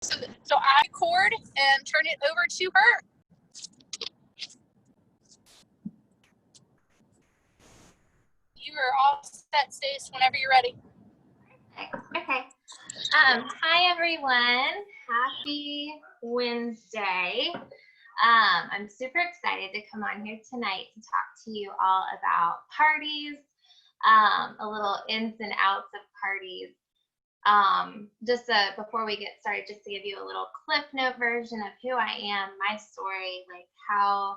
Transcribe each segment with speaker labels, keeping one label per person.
Speaker 1: So I record and turn it over to her. You are all set, Stace, whenever you're ready.
Speaker 2: Okay. Hi, everyone. Happy Wednesday. I'm super excited to come on here tonight to talk to you all about parties, a little ins and outs of parties. Before we get started, just to give you a little clip note version of who I am, my story, like how,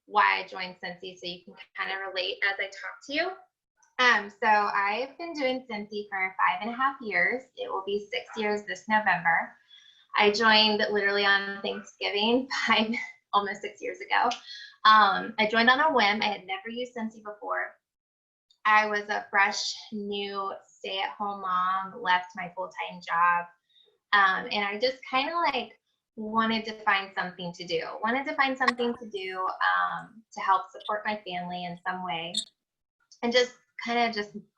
Speaker 2: why I joined Scentsy, so you can kind of relate as I talk to you. So I've been doing Scentsy for 5.5 years. It will be 6 years this November. I joined literally on Thanksgiving, almost 6 years ago. I joined on a whim. I had never used Scentsy before. I was a fresh, new stay-at-home mom, left my full-time job, and I just kind of like wanted to find something to do. To help support my family in some way, and just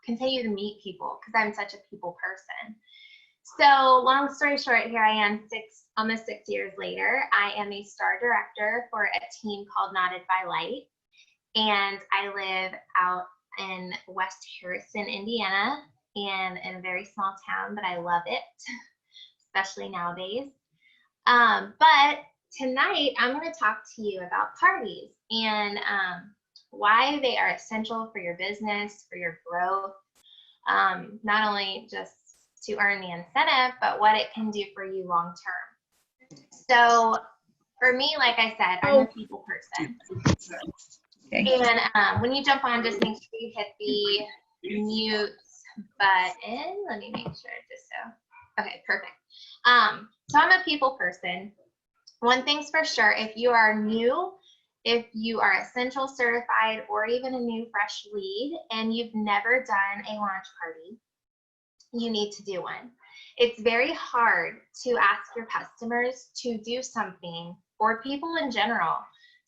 Speaker 2: continue to meet people because I'm such a people person. So long story short, here I am almost 6 years later. I am a star director for a team called Knotted by Light, and I live out in West Harrison, Indiana, and in a very small town, but I love it, especially nowadays. But tonight I'm going to talk to you about parties and why they are essential for your business, for your growth, not only just to earn the incentive, but what it can do for you long term. So for me, like I said, I'm a people person. Okay. And when you jump on, just make sure you hit the mute button. Let me make sure okay, perfect. So I'm a people person. One thing's for sure, if you are new, if you are Essential certified or even a new fresh lead and you've never done a launch party, you need to do one. It's very hard to ask your customers to do something, or people in general,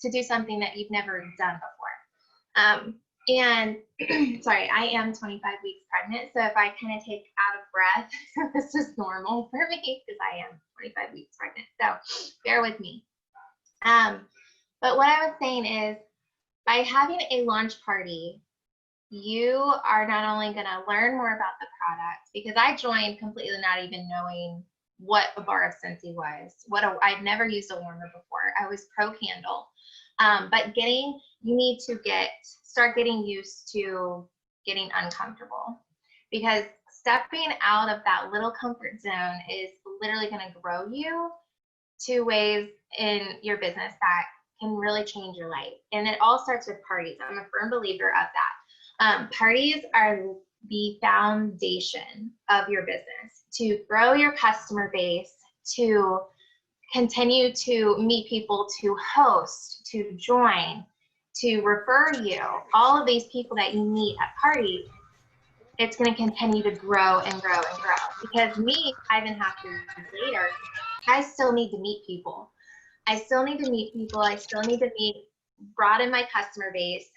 Speaker 2: to do something that you've never done before. And sorry, I am 25 weeks pregnant, so if I kind of take out of breath, this is normal for me because I am 25 weeks pregnant, so bear with me. But what I was saying is, by having a launch party, you are not only going to learn more about the product, because I joined completely not even knowing what a bar of Scentsy was. I'd never used a warmer before. I was pro candle. But you need to start getting used to getting uncomfortable, because stepping out of that little comfort zone is literally going to grow you to ways in your business that can really change your life. And it all starts with parties. I'm a firm believer of that. Parties are the foundation of your business to grow your customer base, to continue to meet people, to host, to join, to refer you, all of these people that you meet at parties. It's going to continue to grow and grow and grow, because me, 5.5 years later, I still need to meet people. I still need to broaden my customer base.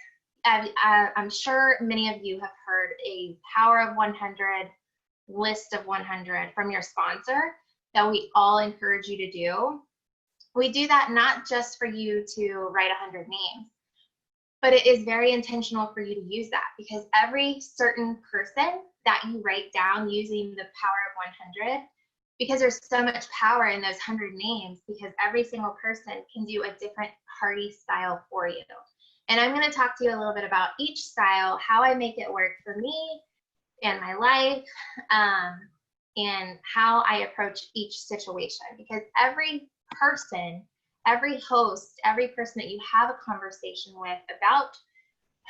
Speaker 2: I'm sure many of you have heard a Power of 100, list of 100 from your sponsor that we all encourage you to do. We do that not just for you to write 100 names, but it is very intentional for you to use that, because every certain person that you write down using the Power of 100, because there's so much power in those 100 names, because every single person can do a different party style for you. And I'm going to talk to you a little bit about each style, how I make it work for me and my life, and how I approach each situation. Because every person, every host, every person that you have a conversation with about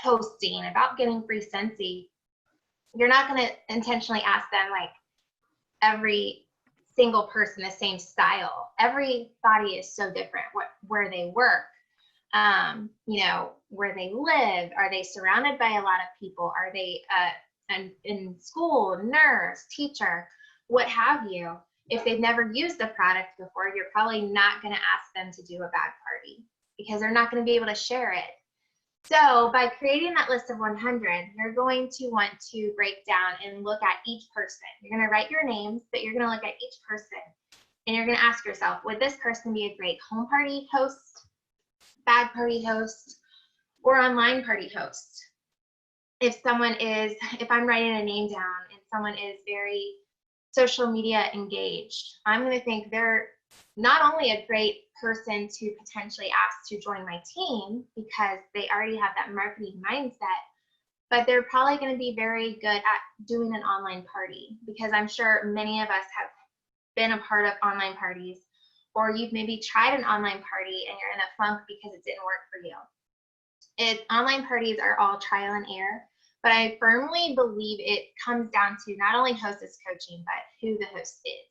Speaker 2: hosting, about getting free Scentsy, you're not going to intentionally ask them like every single person the same style. Everybody is so different. Where they work, where they live, are they surrounded by a lot of people? Are they in school, nurse, teacher, what have you? If they've never used the product before, you're probably not going to ask them to do a bag party, because they're not going to be able to share it. So by creating that list of 100, you're going to want to break down and look at each person. You're going to write your names, but you're going to look at each person. And you're going to ask yourself, would this person be a great home party host, bag party host, or online party host? If I'm writing a name down and someone is very social media engaged, I'm going to think they're not only a great person to potentially ask to join my team because they already have that marketing mindset, but they're probably going to be very good at doing an online party, because I'm sure many of us have been a part of online parties, or you've maybe tried an online party and you're in a funk because it didn't work for you. Online parties are all trial and error, but I firmly believe it comes down to not only hostess coaching, but who the host is.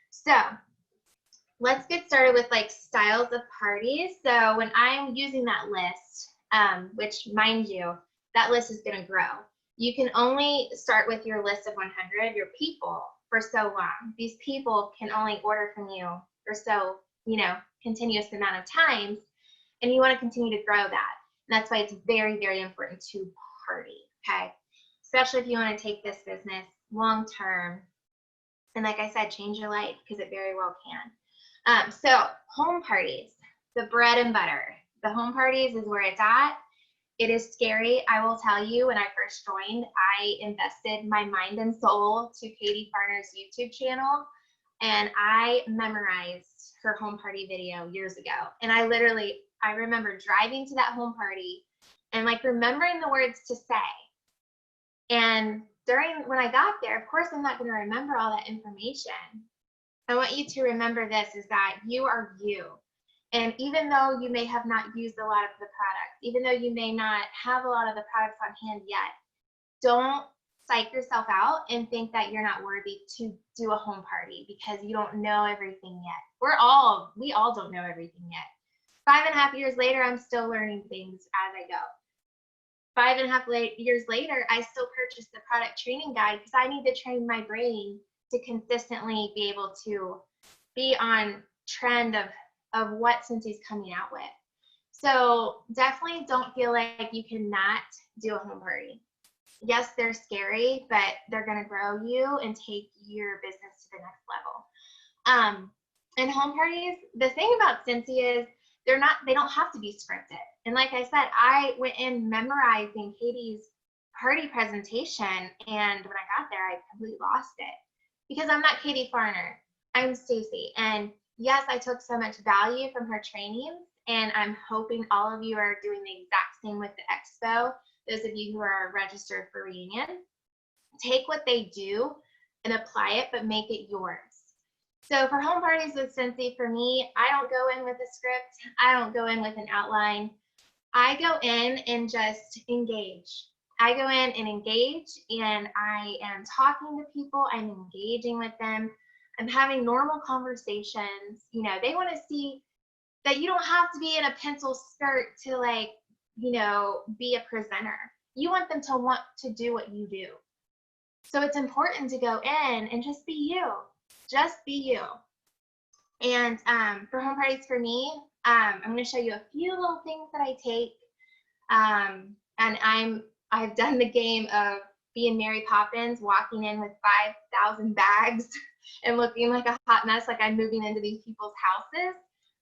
Speaker 2: So let's get started with like styles of parties. So when I'm using that list, which mind you, that list is going to grow. You can only start with your list of 100, your people, for so long. These people can only order from you for so, continuous amount of times, and you want to continue to grow that. And that's why it's very, very important to party, okay? Especially if you want to take this business long term. And like I said, change your life, because it very well can. So home parties, the bread and butter. The home parties is where it's at. It is scary. I will tell you, when I first joined, I invested my mind and soul to Katie Farner's YouTube channel, and I memorized her home party video years ago. And I remember driving to that home party and like remembering the words to say. And when I got there, of course, I'm not going to remember all that information. I want you to remember this, is that you are you. And even though you may have not used a lot of the products, even though you may not have a lot of the products on hand yet, don't psych yourself out and think that you're not worthy to do a home party because you don't know everything yet. We all don't know everything yet. 5.5 years later, I'm still learning things as I go. 5.5 years later, I still purchase the product training guide because I need to train my brain to consistently be able to be on trend of what Scentsy's coming out with. So definitely don't feel like you cannot do a home party. Yes, they're scary, but they're going to grow you and take your business to the next level. And home parties, the thing about Scentsy is they don't have to be scripted. And like I said, I went in memorizing Katie's party presentation, and when I got there, I completely lost it. Because I'm not Katie Farner, I'm Stacey. And yes, I took so much value from her trainings, and I'm hoping all of you are doing the exact same with the expo. Those of you who are registered for Reunion, take what they do and apply it, but make it yours. So for home parties with Scentsy, for me, I don't go in with a script. I don't go in with an outline. I go in and just engage. I go in and engage, and I am talking to people. I'm engaging with them. I'm having normal conversations. They want to see that you don't have to be in a pencil skirt to be a presenter. You want them to want to do what you do. So it's important to go in and just be you. Just be you. And for home parties for me, I'm going to show you a few little things that I take. And I've done the game of being Mary Poppins, walking in with 5,000 bags and looking like a hot mess, like I'm moving into these people's houses.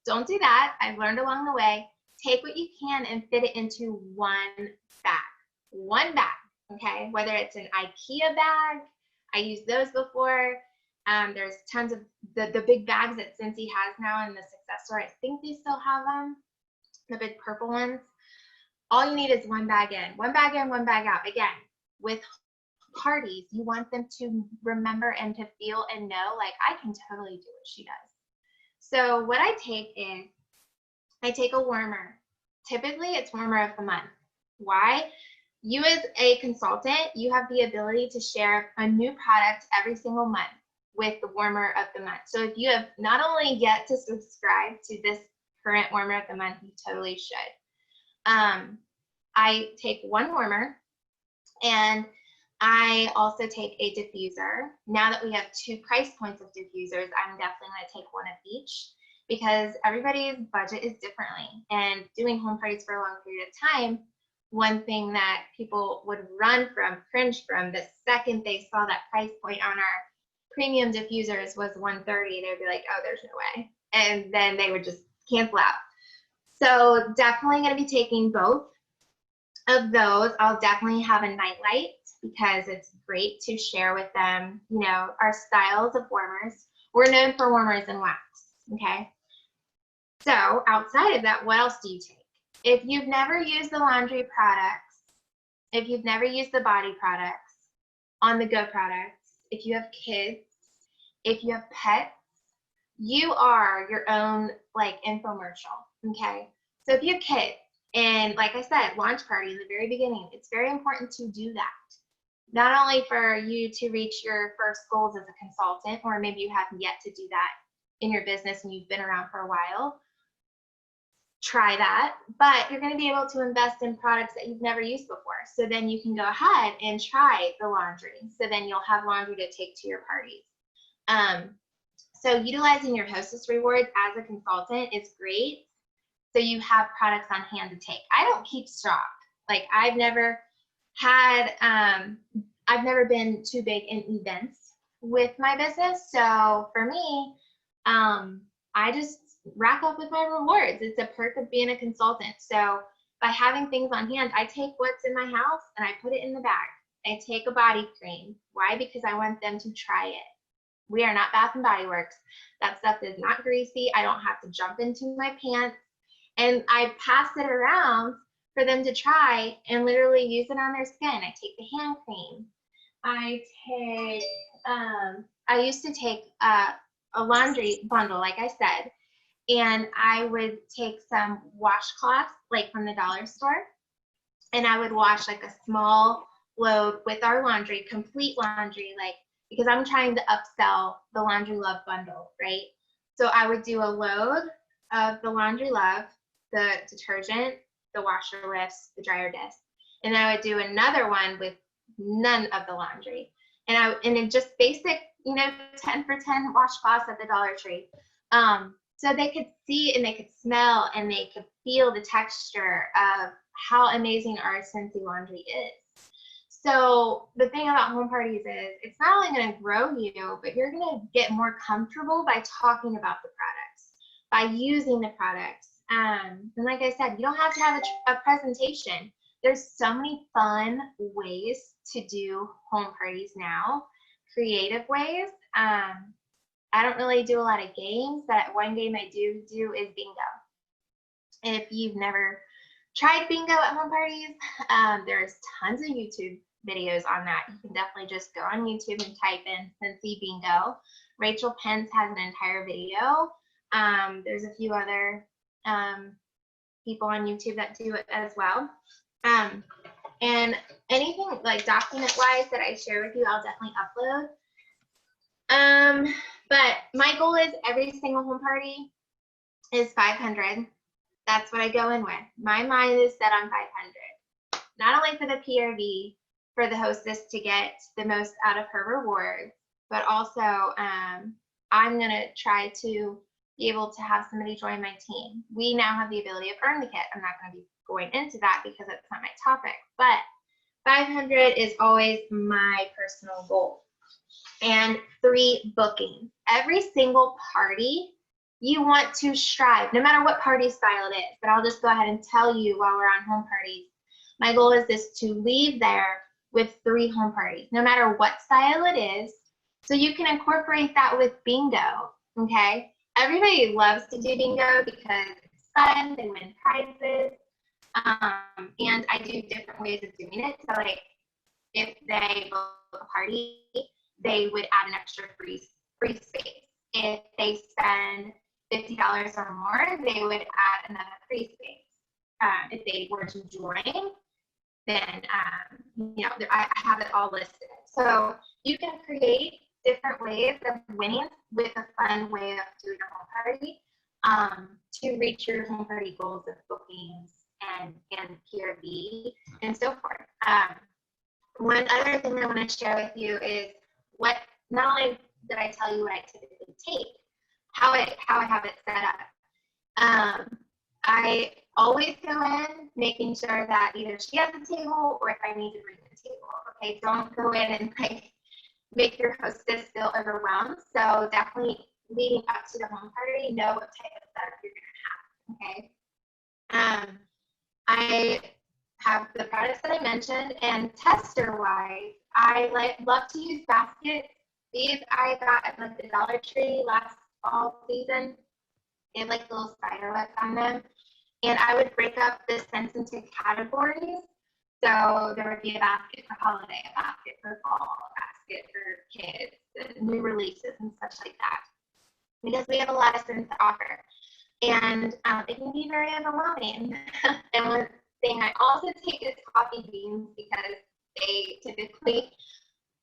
Speaker 2: Don't do that. I've learned along the way. Take what you can and fit it into one bag. One bag, okay? Whether it's an IKEA bag, I used those before. There's tons of the big bags that Scentsy has now in the Success Store. I think they still have them, the big purple ones. All you need is one bag in, one bag out. Again, with parties, you want them to remember and to feel and know, like, I can totally do what she does. So what I take is, I take a warmer. Typically, it's warmer of the month. Why? You as a consultant, you have the ability to share a new product every single month with the warmer of the month. So if you have not only yet to subscribe to this current warmer of the month, you totally should. I take one warmer, and I also take a diffuser. Now that we have 2 price points of diffusers, I'm definitely going to take one of each, because everybody's budget is differently, and doing home parties for a long period of time, one thing that people would run from, cringe from, the second they saw that price point on our premium diffusers was $130, they'd be like, oh, there's no way. And then they would just cancel out. So definitely going to be taking both of those. I'll definitely have a nightlight because it's great to share with them, you know, our styles of warmers. We're known for warmers and wax, okay? So outside of that, what else do you take? If you've never used the laundry products, if you've never used the body products, on-the-go products, if you have kids, if you have pets, you are your own like infomercial, okay? So if you have kids, and like I said, launch party in the very beginning, it's very important to do that. Not only for you to reach your first goals as a consultant, or maybe you haven't yet to do that in your business and you've been around for a while, try that, but you're going to be able to invest in products that you've never used before. So then you can go ahead and try the laundry. So then you'll have laundry to take to your parties. So utilizing your hostess rewards as a consultant is great. So you have products on hand to take. I don't keep stock. Like I've never been too big in events with my business. So for me, I just rack up with my rewards. It's a perk of being a consultant. So by having things on hand, I take what's in my house and I put it in the bag. I take a body cream. Why? Because I want them to try it. We are not Bath and Body Works. That stuff is not greasy. I don't have to jump into my pants. And I pass it around for them to try and literally use it on their skin. I take the hand cream. I used to take a laundry bundle, like I said, and I would take some washcloths, like from the dollar store, and I would wash like a small load with our laundry, complete laundry, like, because I'm trying to upsell the Laundry Love bundle, right? So I would do a load of the Laundry Love, the detergent, the washer lifts, the dryer disc, and then I would do another one with none of the laundry, and then just basic, you know, 10 for 10 washcloths at the Dollar Tree, so they could see and they could smell and they could feel the texture of how amazing our Scentsy laundry is. So the thing about home parties is it's not only going to grow you, but you're going to get more comfortable by talking about the products, by using the products. And like I said, you don't have to have a presentation. There's so many fun ways to do home parties now, creative ways. I don't really do a lot of games, but one game I do is bingo. If you've never tried bingo at home parties, there's tons of YouTube videos on that. You can definitely just go on YouTube and type in Scentsy bingo. Rachel Pence has an entire video. There's a few other people on YouTube that do it as well. And anything like document wise that I share with you, I'll definitely upload. But my goal is every single home party is 500. That's what I go in with. My mind is set on 500. Not only for the PRV, for the hostess to get the most out of her rewards, but also I'm going to try to be able to have somebody join my team. We now have the ability of earn the kit. I'm not going to be going into that because that's not my topic, but 500 is always my personal goal. And 3 bookings. Every single party you want to strive, no matter what party style it is, but I'll just go ahead and tell you while we're on home parties, my goal is this, to leave there with 3 home parties, no matter what style it is. So you can incorporate that with bingo, okay? Everybody loves to do bingo because it's fun, they win prizes, and I do different ways of doing it. So like if they book a party, they would add an extra free space. If they spend $50 or more, they would add another free space. If they were to join, then you know, I have it all listed. So you can create different ways of winning with a fun way of doing a home party to reach your home party goals of bookings and PRV and so forth. One other thing I want to share with you is what, not only did I tell you what I typically take, how I have it set up. I always go in making sure that either she has a table or if I need to bring the table. Okay, don't go in and like make your hostess feel overwhelmed. So definitely leading up to the home party, know what type of setup you're gonna have. Okay. I have the products that I mentioned, and tester-wise, I love to use baskets. These I got at like the Dollar Tree last fall season. They have like little spider webs on them. And I would break up the scents into categories. So there would be a basket for holiday, a basket for fall, a basket for kids, new releases and such like that. Because we have a lot of scents to offer. And it can be very overwhelming. And one thing I also take is coffee beans because they typically,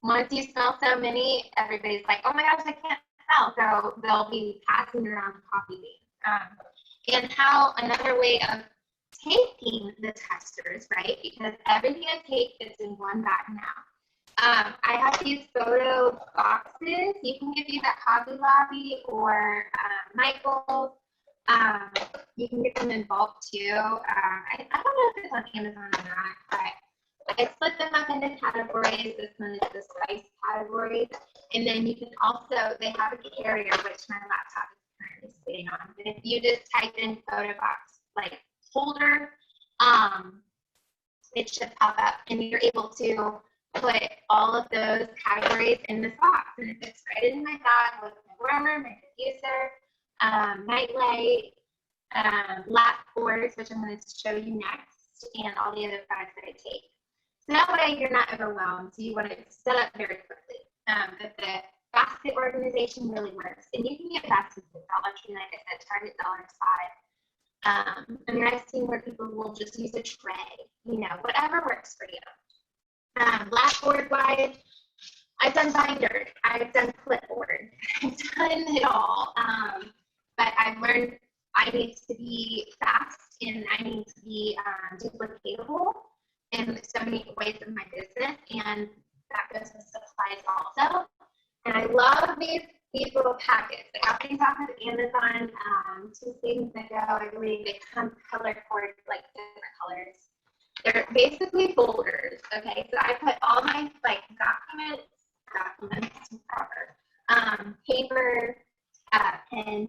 Speaker 2: once you smell so many, everybody's like, oh my gosh, I can't smell. So they'll be passing around coffee beans. And how another way of taking the testers, right? Because everything I take fits in one bag now. I have these photo boxes. You can get these at Hobby Lobby or Michael's. You can get them in bulk too. I don't know if it's on Amazon or not, but I split them up into categories. This one is the spice category. And then you can also, they have a carrier, which my laptop is currently sitting on. But if you just type in photo box, like holder, it should pop up and you're able to put all of those categories in this box. And it fits right in my bag with my warmer, my diffuser, nightlight, lap boards, which I'm going to show you next, and all the other products that I take. So that way you're not overwhelmed. So you want to set up very quickly. But the basket organization really works. And you can get baskets at Dollar Tree, like I said, Target, Dollar Spot. I mean, I've seen where people will just use a tray, you know, whatever works for you. Blackboard wise, I've done binders, I've done clipboard, I've done it all. But I've learned I need to be fast and I need to be duplicatable in so many ways of my business, and that goes with supplies also. And I love these little packets. I got these off of Amazon 2 seasons ago. I believe they come color coded, like different colors. They're basically folders. Okay, so I put all my like documents, proper, paper, pen,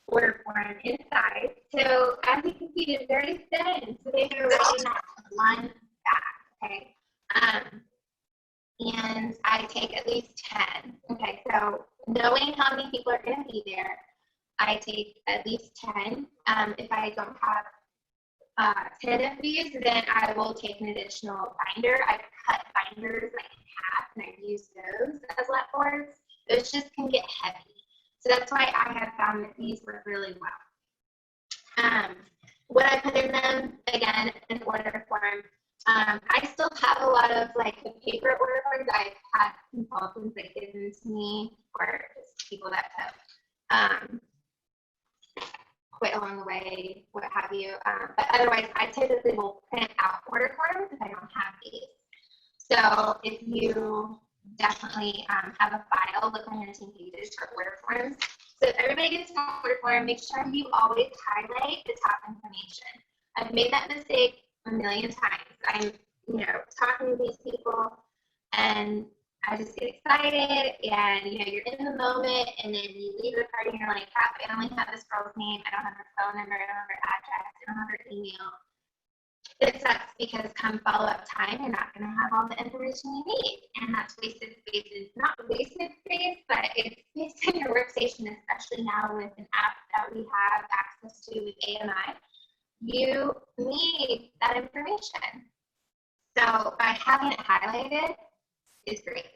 Speaker 2: order form inside. So as you can see, it's very thin. So they go right in that one bag. Okay. And I take at least 10. Okay, so knowing how many people are going to be there, I take at least 10. If I don't have 10 of these, then I will take an additional binder. I cut binders like in half, and I use those as lap boards. Those just can get heavy. So that's why I have found that these work really well. What I put in them, again, in order form. I still have a lot of like the paper order forms. I've had consultants that give them to me, or just people that have quit along the way, what have you. But otherwise, I typically will print out order forms if I don't have these. So if you definitely have a file, look on your team pages for order forms. So if everybody gets an order form, make sure you always highlight the top information. I've made that mistake a million times. I'm, talking to these people, and I just get excited, and you're in the moment, and then you leave the party, and you're like, crap, I only have this girl's name, I don't have her phone number, I don't have her address, I don't have her email. It sucks because come follow-up time, you're not going to have all the information you need, and that's wasted space. It's not wasted space, but it's space in your workstation, especially now with an app that we have access to with AMI. You need that information. So by having it highlighted is great.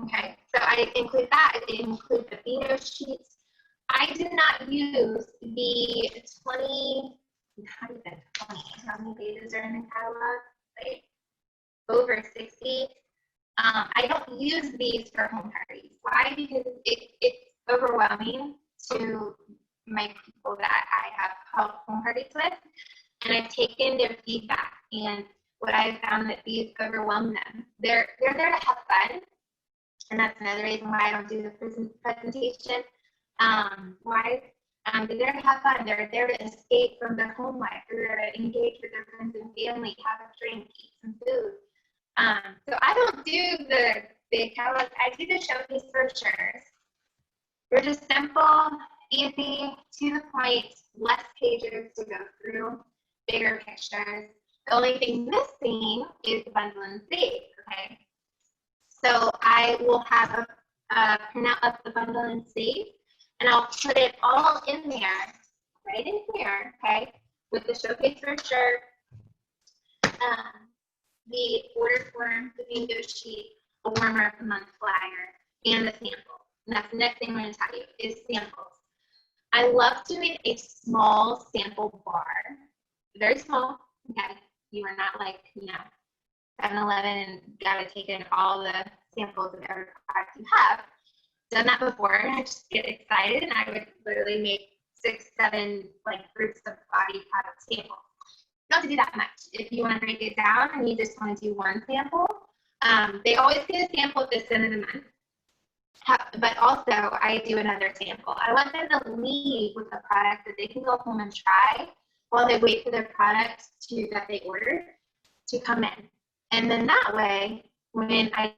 Speaker 2: Okay, so I include that. I include the Beano sheets. I did not use the 20, not even 20, how many pages are in the catalog? Like over 60. I don't use these for home parties. Why? Because it's overwhelming to my people that I have held home parties with, and I've taken their feedback, and what I've found that these overwhelm them. They're there to have fun, and that's another reason why I don't do the presentation. Why? They're there to have fun. They're there to escape from their home life. They're there to engage with their friends and family, have a drink, eat some food. So I don't do the big catalogs. I do the showcase brochures. They're just simple, easy, to the point, less pages to go through, bigger pictures. The only thing missing is the bundle and save, okay? So I will have a printout of the bundle and save, and I'll put it all in there, right in here, okay, with the showcase brochure, the order form, the bingo sheet, a warmer of the month flyer, and the sample. And that's the next thing I'm going to tell you is samples. I love doing a small sample bar, very small, okay? You are not like, 7-Eleven and got to take in all the samples of every product you have. Done that before, and I just get excited, and I would literally make 6, 7 like groups of body product samples. You don't have to do that much. If you want to break it down and you just want to do one sample, they always get a sample at this end of the month. But also, I do another sample. I want them to leave with a product that they can go home and try while they wait for their product that they ordered to come in. And then that way, when I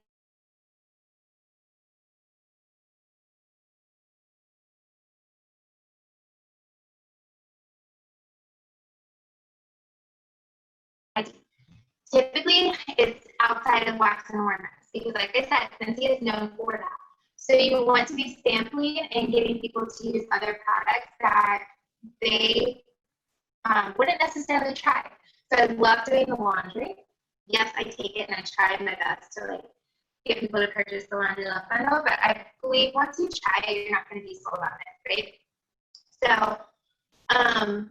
Speaker 2: typically it's outside of wax and warm-ups because, like I said, Scentsy is known for that. So you want to be sampling and getting people to use other products that they wouldn't necessarily try. So I love doing the laundry. Yes, I take it and I try my best to like get people to purchase the laundry love bundle, but I believe once you try it, you're not going to be sold on it, right? So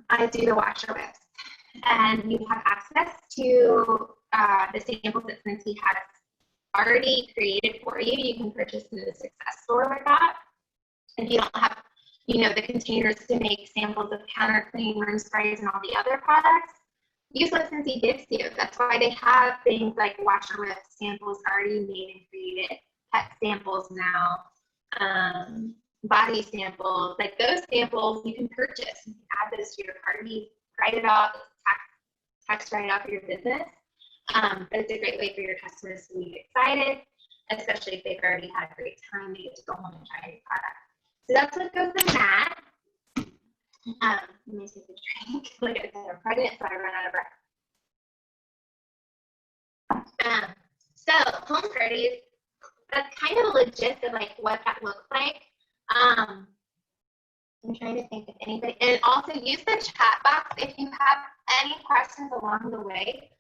Speaker 2: I do the washer whips, and you have access to the samples that Scentsy has already created for you. You can purchase in the Success store with that. If you don't have, the containers to make samples of counter clean, room sprays, and all the other products, use what Scentsy gives you. That's why they have things like washer whip samples already made and created, pet samples now, body samples. Like those samples you can purchase. You can add those to your party, write it off, tax write off your business. But it's a great way for your customers to be excited, especially if they've already had a great time. They get to go home and try your product. So that's what goes in that. Let me take a drink. Like I said, I'm pregnant, so I run out of breath. So home parties, that's kind of legit of like what that looks like. I'm trying to think of anybody, and also use the chat box if you have any questions along the way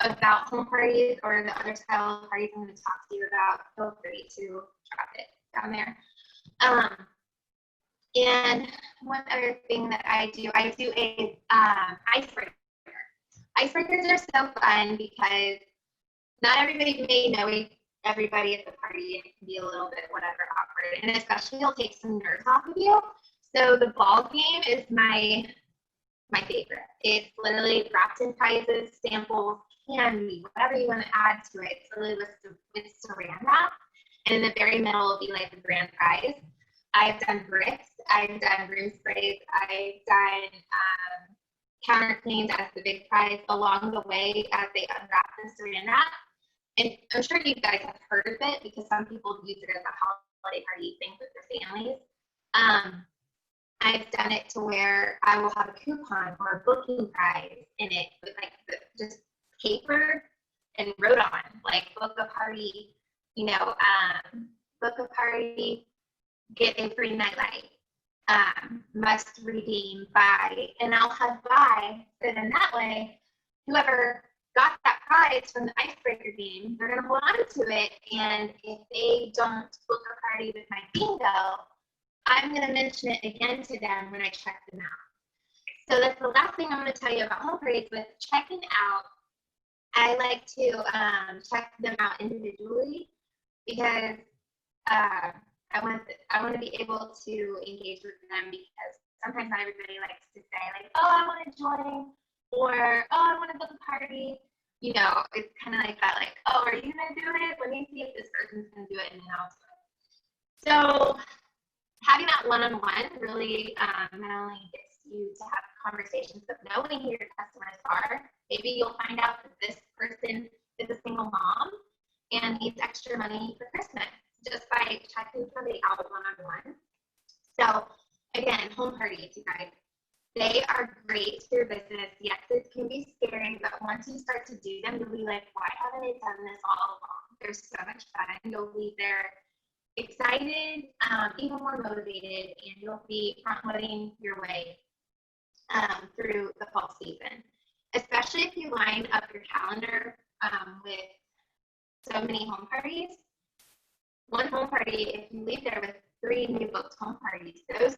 Speaker 2: about home parties or the other style of parties I'm going to talk to you about. Feel free to drop it down there. And one other thing that I do a icebreaker. Icebreakers are so fun because not everybody may know everybody at the party. It can be a little bit whatever awkward, and especially it'll take some nerves off of you. So the ball game is my favorite. It's literally wrapped in prizes, samples, candy, whatever you want to add to it. It's literally with saran wrap, and in the very middle will be like the grand prize. I've done bricks, I've done room sprays, I've done counter cleans as the big prize along the way as they unwrap the saran wrap. And I'm sure you guys have heard of it because some people use it as a holiday party thing with their families. I've done it to where I will have a coupon or a booking prize in it with like just paper and wrote on like book a party, book a party, get a free nightlight, must redeem by, and I'll have by. So then that way, whoever got that prize from the icebreaker game, they're going to hold on to it. And if they don't book a party with my bingo, I'm going to mention it again to them when I check them out. So that's the last thing I'm going to tell you about home parties. With checking out, I like to check them out individually because I want to be able to engage with them, because sometimes not everybody likes to say like, oh, I want to join, or oh, I want to book a party. It's kind of like that, like, oh, are you going to do it? Let me see if this person's going to do it, and then I'll do it. So having that one-on-one really not only gets you to have conversations, but knowing who your customers are. Maybe you'll find out that this person is a single mom and needs extra money for Christmas just by checking somebody out one-on-one. So again, home parties, you guys, they are great for your business. Yes, it can be scary, but once you start to do them, you'll be like, why haven't I done this all along? They're so much fun. You'll be there excited, even more motivated, and you'll be front-loading your way through the fall season. Especially if you line up your calendar with so many home parties. One home party, if you leave there with 3 new booked home parties, those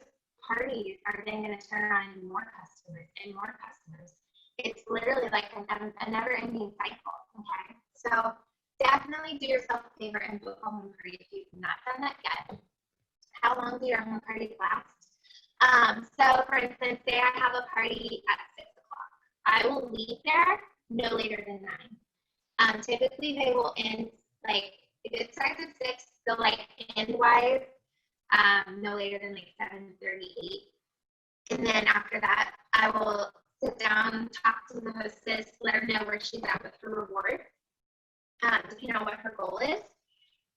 Speaker 2: parties are then going to turn on more customers and more customers. It's literally like a never-ending cycle, okay? So definitely do yourself a favor and book a home party if you've not done that yet. How long do your home parties last? So for instance, say I have a party at 6 o'clock. I will leave there no later than 9. Typically they will end, like, if it starts at 6, they'll like end-wise no later than like 7:38. And then after that, I will sit down, talk to the hostess, let her know where she's at with her reward, depending on what her goal is.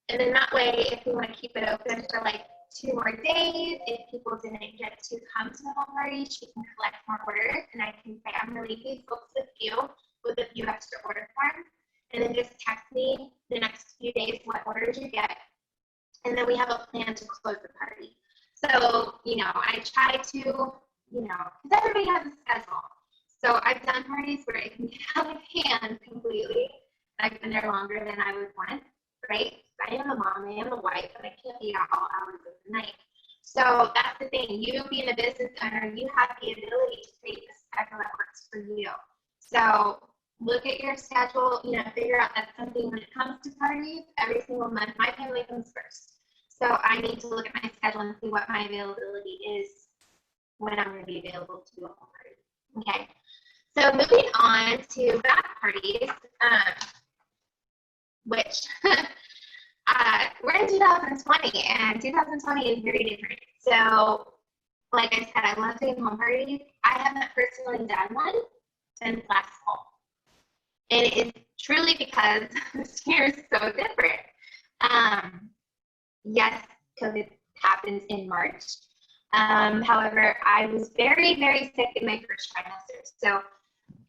Speaker 2: And then that way, if we want to keep it open for like 2 more days, if people didn't get to come to the home party, she can collect more orders, and I can say, I'm going to leave these books with you with a few extra order forms, and then just text me the next few days what orders you get, and then we have a plan to close the party. So, I try to, because everybody has a schedule. So I've done parties where it can get out of hand completely. I've been there longer than I would want, right? I am a mom, I am a wife, and I can't be out all hours of the night. So that's the thing. You being a business owner, you have the ability to create a schedule that works for you. So look at your schedule, figure out that's something when it comes to parties, every single month, my family comes first. So I need to look at my schedule and see what my availability is when I'm going to be available to do a home party. Okay. So moving on to back parties, which we're in 2020, and 2020 is very different. So, like I said, I love doing home parties. I haven't personally done one since last fall. And it is truly because this year is so different. Yes, COVID happened in March. However, I was very, very sick in my first trimester. So,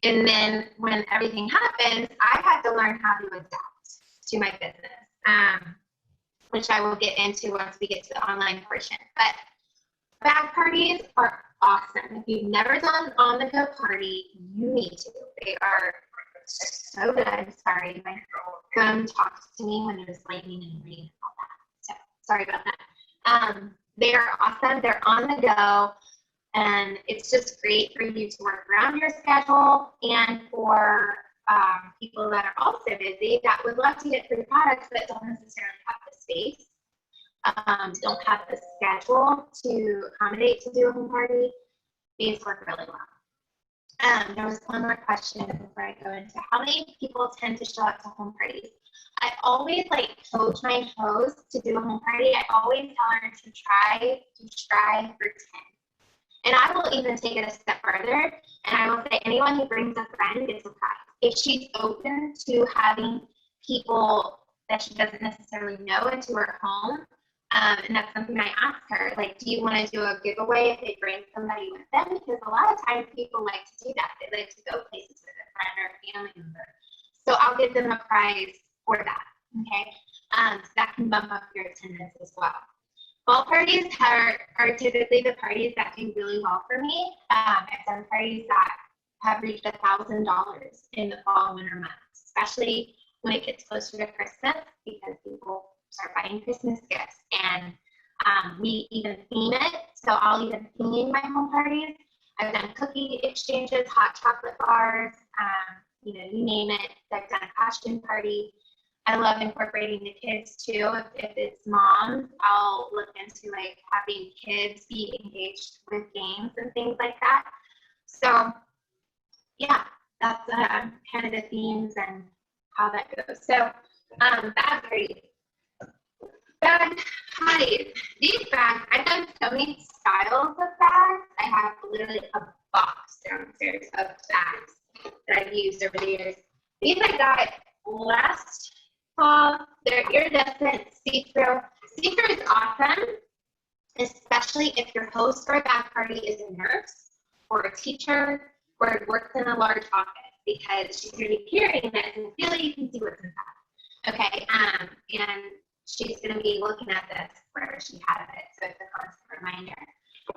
Speaker 2: and then when everything happens, I had to learn how to adapt to my business, which I will get into once we get to the online portion. But bag parties are awesome. If you've never done an on-the-go party, you need to. They are so good. Sorry, my phone talks to me when there's lightning and rain and all that. So sorry about that. They are awesome. They're on the go, and it's just great for you to work around your schedule, and for people that are also busy that would love to get free products but don't necessarily have the space, don't have the schedule to accommodate to do a home party. These work really well. There was one more question before I go into how many people tend to show up to home parties. I always coach my host to do a home party. I always tell her to try for 10. And I will even take it a step further, and I will say anyone who brings a friend gets a prize. If she's open to having people that she doesn't necessarily know into her home, and that's something I ask her, do you want to do a giveaway if they bring somebody with them? Because a lot of times people like to do that. They like to go places with a friend or a family member. So I'll give them a prize for that, okay? So that can bump up your attendance as well. Fall parties are typically the parties that do really well for me. I've done parties that have reached $1,000 in the fall and winter months, especially when it gets closer to Christmas, because people start buying Christmas gifts, and we even theme it. So I'll even theme my home parties. I've done cookie exchanges, hot chocolate bars, you name it. I've done a costume party. I love incorporating the kids too. If it's moms, I'll look into having kids be engaged with games and things like that. So yeah, that's kind of the themes and how that goes. So bag parties. Bag Hi, these bags, I've done so many styles of bags. I have literally a box downstairs of bags that I've used over the years. These I got last fall. They're iridescent, see-through. See-through is awesome, especially if your host for a bag party is a nurse or a teacher or works in a large office, because she's going to be hearing this and really you can see what's inside. Okay, and she's going to be looking at this where she has it, so it's a constant reminder.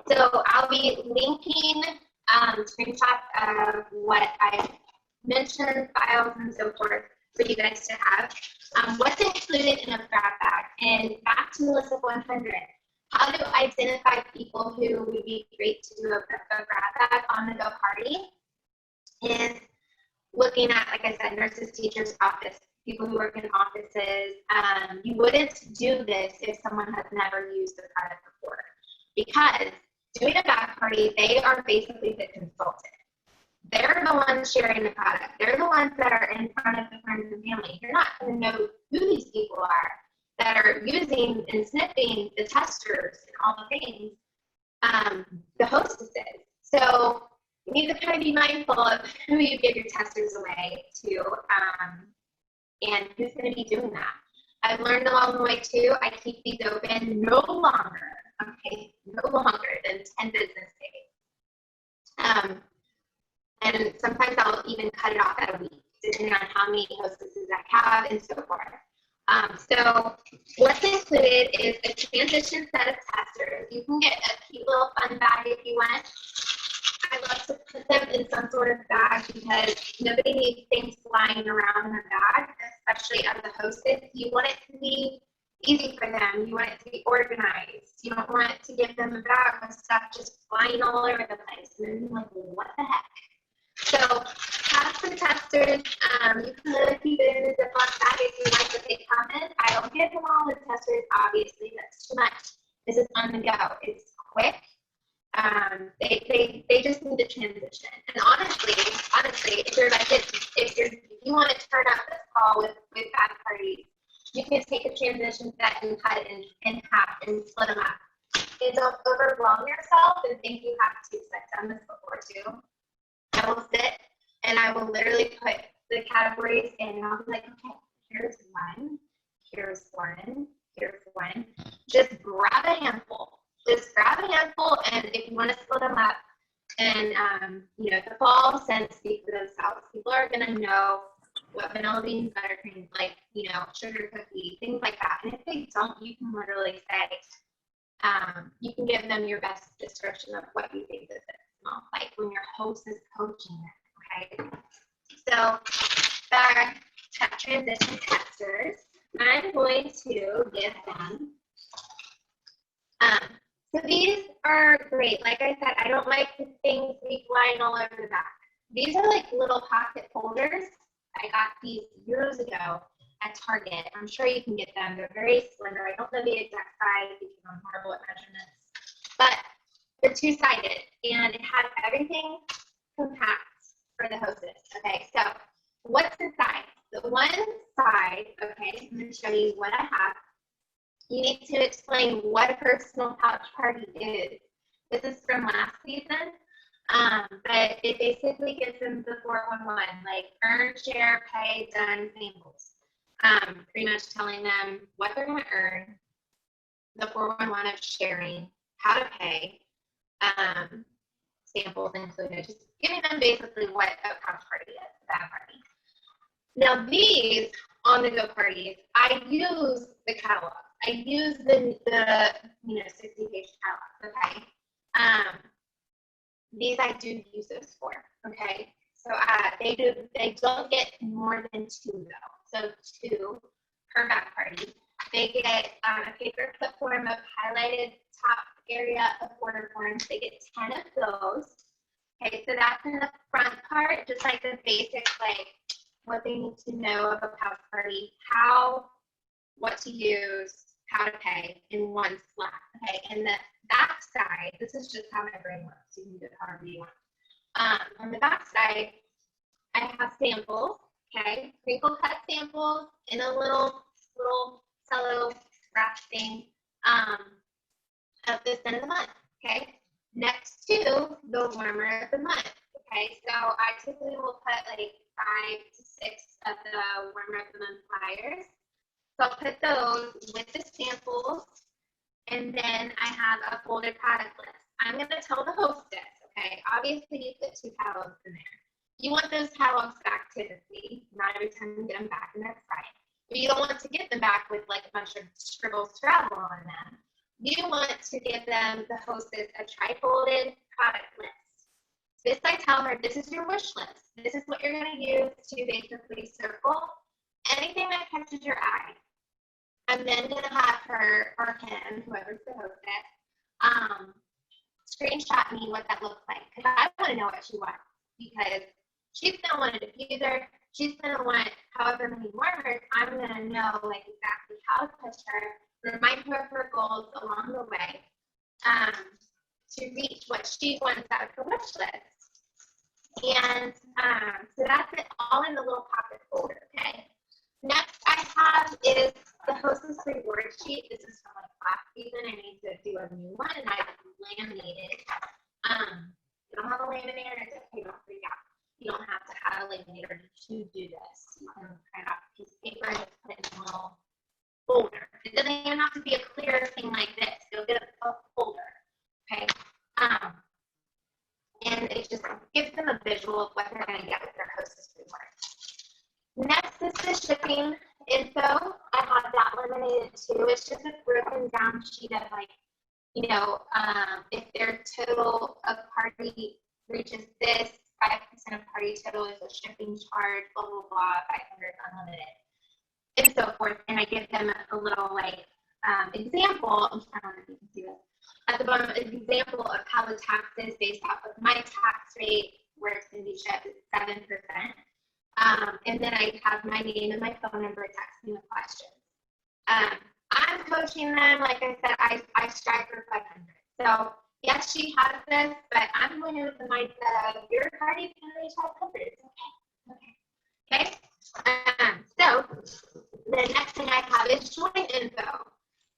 Speaker 2: So I'll be linking screenshots of what I mentioned, files, and so forth for you guys to have. What's included in a grab bag? And back to the list of 100. How to identify people who would be great to do a grab bag on the go party is looking at, like I said, nurses, teachers, office, people who work in offices. You wouldn't do this if someone has never used the product before, because doing a bag party, they are basically the consultant. They're the ones sharing the product. They're the ones that are in front of the friends and family. You're not going to know who these people are that are using and sniffing the testers and all the things, the hostesses. So you need to kind of be mindful of who you give your testers away to, and who's going to be doing that. I've learned along the way too, I keep these open no longer than 10 business days. And sometimes I'll even cut it off at a week, depending on how many hostesses I have and so forth. So what's included is a transition set of testers. You can get a cute little fun bag if you want. I love to put them in some sort of bag because nobody needs things flying around in a bag, especially as a hostess. You want it to be easy for them. You want it to be organized. You don't want to give them a bag with stuff just flying all over the place. And then you're like, what the heck? So have some testers. You can really keep it in a Ziploc bag if you like what they come in. I don't give them all the testers, obviously. That's too much. This is on the go. It's quick. They just need to transition. And honestly, if you're like if you want to turn up this call with bag parties, you can take a transition set and cut it in half and split them up. And don't overwhelm yourself and think you have to. I've done this before too. I will sit and I will literally put the categories in, and I'll be like, okay, here's one, here's one, here's one. Just grab a handful. And if you want to split them up, and the fall scents speak for themselves. People are gonna know what vanilla beans, buttercream, like sugar cookie, things like that. And if they don't, you can literally say, you can give them your best description of what you think this is. Like when your host is coaching it, okay? So transition testers, I'm going to give them, so these are great. Like I said, I don't like the things be flying all over the back. These are like little pocket holders. I got these years ago at Target. I'm sure you can get them. They're very slender. I don't know the exact size because I'm horrible at measurements, but they're two-sided, and it has everything compact for the hostess. Okay, so what's inside? The one side, okay, I'm going to show you what I have. You need to explain what a personal pouch party is. This is from last season, but it basically gives them the 411, like earn, share, pay, done, samples. Pretty much telling them what they're going to earn, the 411 of sharing, how to pay, samples included, just giving them basically what a pouch party is, a bag party. Now these on-the-go parties, I use the catalog. I use the 60-page catalog, okay? These I do use those for, okay? So they don't get more than 2 though. So 2 per bag party. They get a paper clip form of highlighted top area of order forms. They get 10 of those. Okay, so that's in the front part, just like the basic, like what they need to know of a pouch party, what to use, how to pay in one slot. Okay, and the back side, this is just how my brain works. You can do it however you want. On the back side, I have samples. Okay, crinkle cut samples in a little cello wrap thing. of the scent of the month, okay? Next to the warmer of the month, okay? So I typically will put like 5 to 6 of the warmer of the month flyers. So I'll put those with the samples, and then I have a folded product list. I'm going to tell the hostess, okay? Obviously, you put 2 catalogs in there. You want those catalogs back typically, not every time you get them back, and that's fine. But you don't want to get them back with like a bunch of scrabble on them. You want to give them, the hostess, a tri-folded product list. This I tell her, this is your wish list. This is what you're going to use to basically circle anything that catches your eye. I'm then going to have her or him, whoever's the hostess, screenshot me what that looks like, because I want to know what she wants, because she's going to want a diffuser. She's going to want however many warmers. I'm going to know like exactly how to push her, remind her of her goals along the way, to reach what she wants out of her wish list. And so that's it, all in the little pocket folder, okay? Next I have is the hostess reward sheet. This is from like last season. I need to do a new one, and I've laminated. You don't have a laminator, it's okay, don't freak out. You don't have to have a laminator to do this. You can print off a piece of paper and just put it in a little folder. It doesn't even have to be a clear thing like this. You'll get a folder, okay? And it just gives them a visual of what they're going to get with their hostess reward. Next is the shipping info. I have that laminated too. It's just a broken down sheet of like, you know, if their total of party reaches this, 5% of party total is a shipping charge, blah, blah, blah, 500 unlimited, and so forth. And I give them a little like example. I don't know if you can see this. At the bottom, an example of how the tax is based off of my tax rate, where it's going to be shipped is 7%. And then I have my name and my phone number, text me with questions. I'm coaching them, like I said, I strive for 500. So yes, she has this, but I'm going in with the mindset of your party can reach 500. It's okay. Okay. So the next thing I have is join info.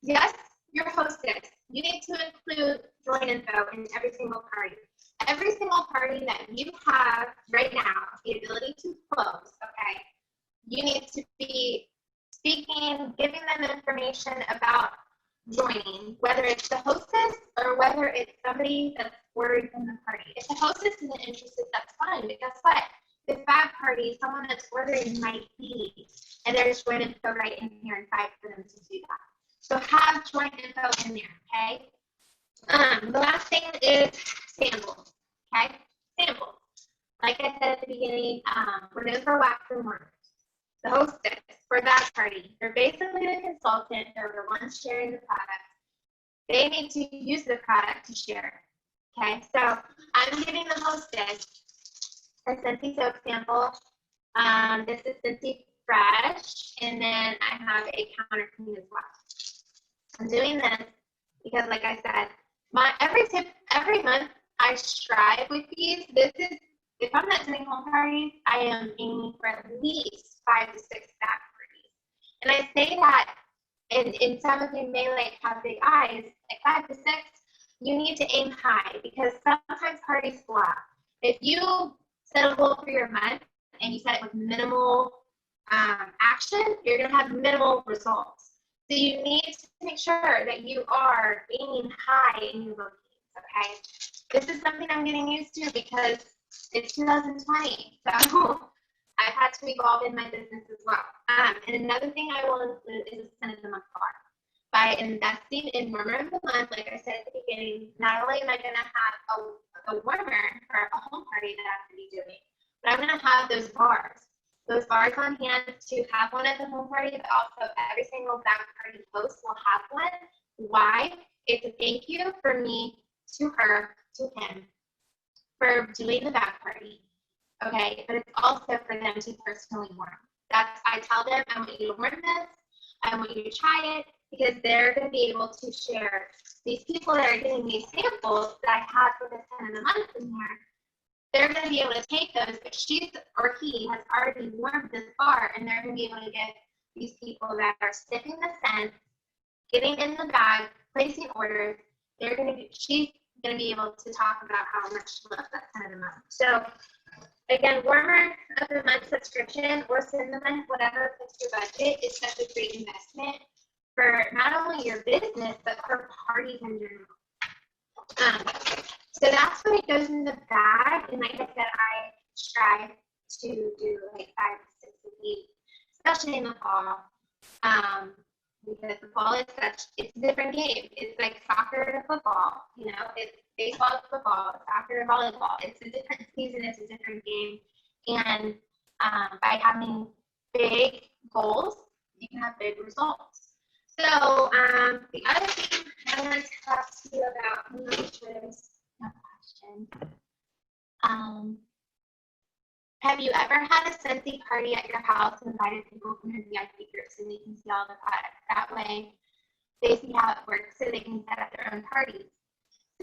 Speaker 2: Yes, your hostess, you need to include join info in every single party. Every single party that you have right now, the ability to close, okay, you need to be speaking, giving them information about joining, whether it's the hostess or whether it's somebody that's ordering from the party. If the hostess isn't interested, that's fine, but guess what? The fab party, someone that's ordering might be, and there's join info right in here and five for them to do that. So have join info in there, okay? The last thing is samples, okay? Samples. Like I said at the beginning, we're known for wax and warmers. The hostess for that party, they're basically the consultant. They're the ones sharing the product. They need to use the product to share. Okay, so I'm giving the hostess a Scentsy soap sample. This is Scentsy Fresh, and then I have a counter clean as well. I'm doing this because, like I said, every month I strive with these. This is, if I'm not doing home parties, I am aiming for at least 5 to 6 back parties. And I say that, and some of you may like have big eyes, like 5 to 6, you need to aim high because sometimes parties flop. If you set a goal for your month and you set it with minimal action, you're going to have minimal results. So you need to make sure that you are aiming high in your bookings, okay? This is something I'm getting used to because it's 2020, so I've had to evolve in my business as well. And another thing I will include is a scent of the month bar. By investing in warmer of the month, like I said at the beginning, not only am I going to have a warmer for a home party that I'm going to be doing, but I'm going to have those bars on hand to have one at the home party, but also every single back party host will have one. Why? It's a thank you for me to her, to him, for doing the back party, okay? But it's also for them to personally warm. I tell them, I want you to warm this, I want you to try it, because they're going to be able to share. These people that are getting these samples that I had for the 10 of the month in here, they're going to be able to take those, but she or he has already warmed this bar, and they're going to be able to get these people that are sniffing the scent getting in the bag, placing orders. She's gonna be able to talk about how much she loves that time of the month. So again, warmer of the month subscription or cinnamon, whatever fits your budget, is such a great investment for not only your business, but for parties in general. So that's when it goes in the bag. And like I said, I strive to do like 5 to 6 a week, especially in the fall. Because the fall is it's a different game. It's like soccer to football, you know, it's baseball to football, soccer to volleyball. It's a different season, it's a different game. And by having big goals, you can have big results. So the other thing I want to talk to you about, I'm not sure there's no question. Have you ever had a Scentsy party at your house and invited people from your VIP groups so they can see all the products? That way they see how it works so they can set up their own parties.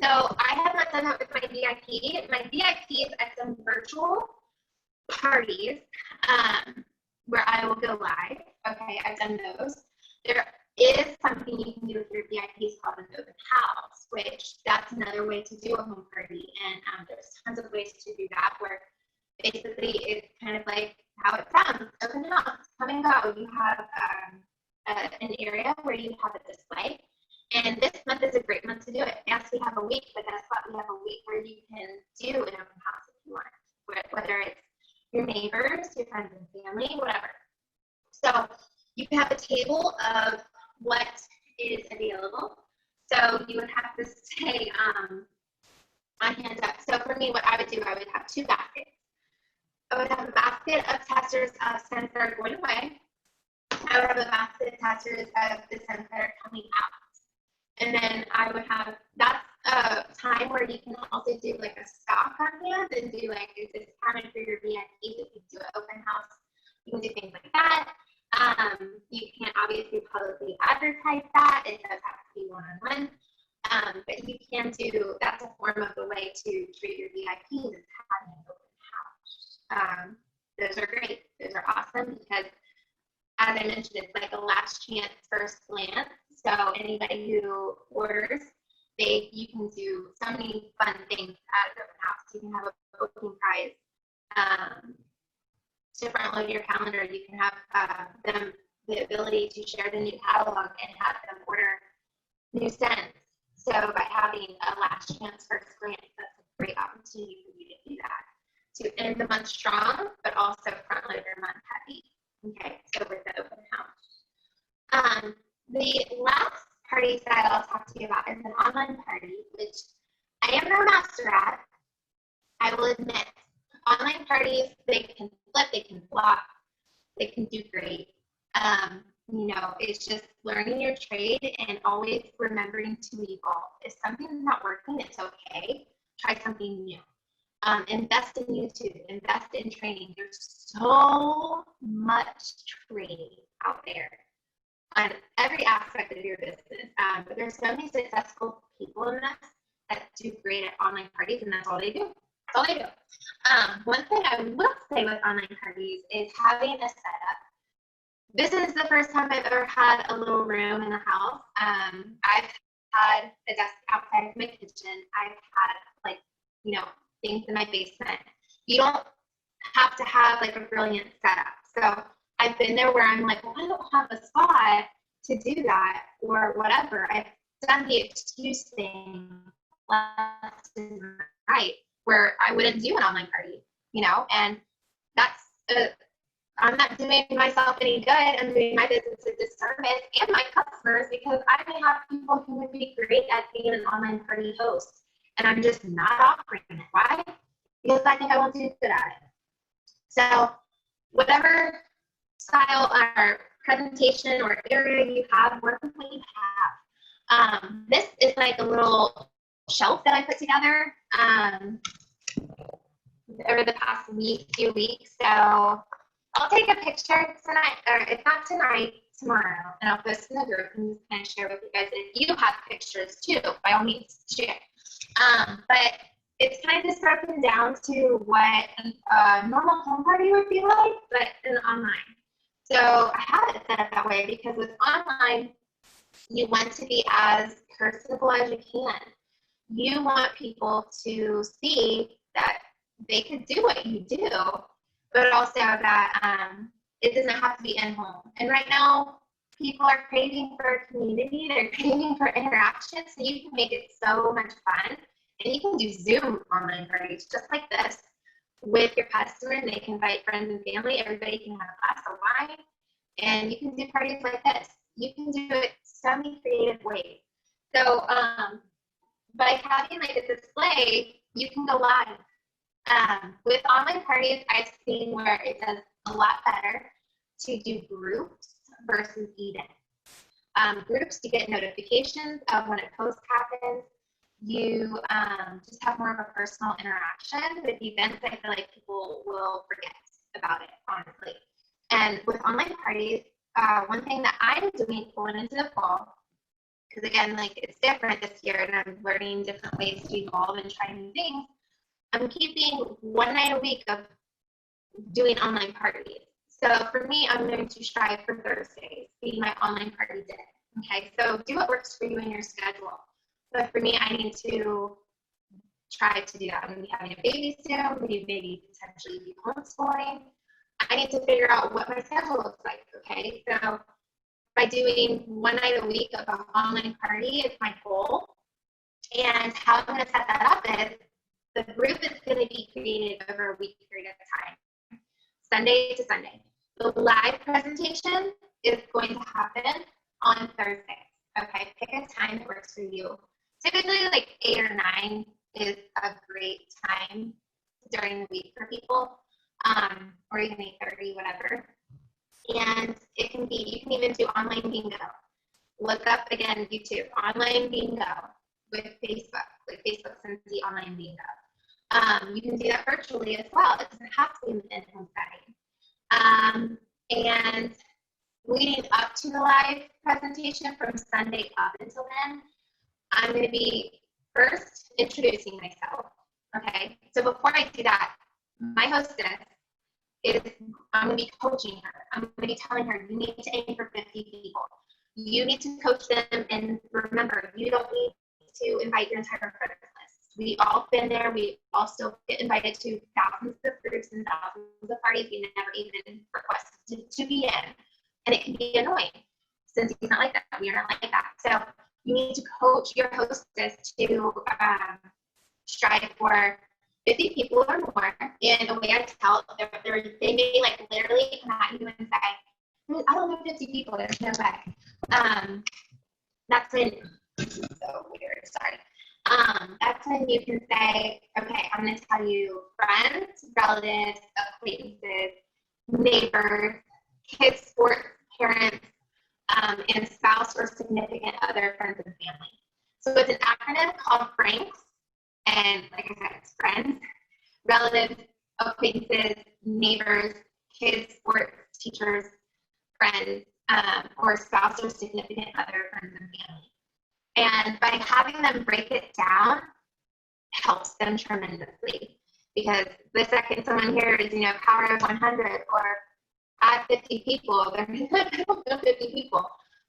Speaker 2: So I have not done that with my VIP. My VIP is at some virtual parties where I will go live. Okay, I've done those. There is something you can do with your VIPs called an open house, which that's another way to do a home party. And there's tons of ways to do that where basically it's kind of like how it sounds, open house, come and go. You have an area where you have a display. And this month is a great month to do it. Yes, we have a week, but guess what? We have a week where you can do an open house if you want, whether it's your neighbors, your friends and family, whatever. So you can have a table of what is available. So you would have to say, my hands up. So for me, what I would do, I would have 2 baskets. I would have a basket of testers of scents that are going away. I would have a basket of testers of the scents that are coming out. And then I would have, that's a time where you can also do like a stock on hand and do like a discount for your VIPs if you do an open house. You can do things like that. You can't obviously publicly advertise that. It does have to be one-on-one. But you can do, that's a form of the way to treat your VIPs is having an open house. Those are great. Those are awesome because, as I mentioned, it's like a last chance first glance. So anybody who orders, you can do so many fun things at an open house. You can have a booking prize. To front load your calendar, you can have them the ability to share the new catalog and have them order new scents. So by having a last chance first glance, that's a great opportunity for you to do that. To end the month strong, but also front load your month heavy. Okay, so with the open house. The last parties that I'll talk to you about is an online party, which I am no master at. I will admit, online parties, they can flip, they can flop, they can do great. You know, it's just learning your trade and always remembering to evolve. If something's not working, it's okay. Try something new. Invest in YouTube, invest in training. There's so much training out there on every aspect of your business. But there's so many successful people in this that do great at online parties, and that's all they do. That's all they do. One thing I will say with online parties is having a setup. This is the first time I've ever had a little room in the house. I've had a desk outside of my kitchen. I've had, like, you know, things in my basement. You don't have to have like a brilliant setup. So I've been there where I'm like, well, I don't have a spot to do that or whatever. I've done the excuse thing left and right where I wouldn't do an online party, you know, and that's I'm not doing myself any good. I'm doing my business a disservice and my customers because I may have people who would be great at being an online party host, and I'm just not offering it. Why? Because I think I won't do good at it. So whatever style or presentation or area you have, work with what you have. This is like a little shelf that I put together over the past few weeks. So I'll take a picture tonight, or if not tonight, tomorrow, and I'll post in the group and just kind of share with you guys. If you have pictures too, by all means, share. But it's kind of just broken down to what a normal home party would be like, but in online. So I have it set up that way because with online, You want to be as personable as you can. You want people to see that they could do what you do, but also that it doesn't have to be in home. And right now, people are craving for a community. They're craving for interaction. So you can make it so much fun. And you can do Zoom online parties just like this with your customer. They can invite friends and family. Everybody can have a glass of wine. And you can do parties like this. You can do it so many creative ways. So by having like a display, you can go live. With online parties, I've seen where it does a lot better to do groups versus events. Groups, you get notifications of when a post happens. You just have more of a personal interaction. With events, I feel like people will forget about it, honestly. And with online parties, one thing that I'm doing going into the fall, because again, like it's different this year and I'm learning different ways to evolve and try new things, I'm keeping one night a week of doing online parties. So for me, I'm going to strive for Thursdays being my online party day. Okay, so do what works for you in your schedule. But for me, I need to try to do that. I'm going to be having a baby soon, maybe potentially be homeschooling. I need to figure out what my schedule looks like, okay? So by doing one night a week of an online party is my goal. And how I'm going to set that up is the group is going to be created over a week period of time, Sunday to Sunday. The live presentation is going to happen on Thursday. Okay, pick a time that works for you. Typically, like 8 or 9 is a great time during the week for people, or even 8:30, whatever. And it can be, you can even do online bingo. Look up again YouTube, online bingo with Facebook, like Facebook sends the online bingo. You can do that virtually as well. It doesn't have to be in the in-home setting. And leading up to the live presentation from Sunday up until then, I'm going to be first introducing myself. Okay, so before I do that, my hostess is, I'm going to be coaching her. I'm going to be telling her, you need to aim for 50 people. You need to coach them, and remember, you don't need to invite your entire friend list. We all been there. We all still get invited to thousands of groups and thousands of parties we never even requested to be in. And it can be annoying. Since he's not like that, we are not like that. So you need to coach your hostess to strive for 50 people or more. In a way I tell, they may like literally come at you and say, I don't know 50 people, there's no way. That's when, so weird, sorry. That's when you can say, okay, I'm going to tell you friends, relatives, acquaintances, neighbors, kids, sports, parents, and spouse or significant other friends and family. So it's an acronym called FRANKS, and like I said, it's friends, relatives, acquaintances, neighbors, kids, sports, teachers, friends, or spouse or significant other friends and family. And by having them break it down helps them tremendously, because the second someone hears, power of 100 or add 50 people, they're like, I don't know 50 people.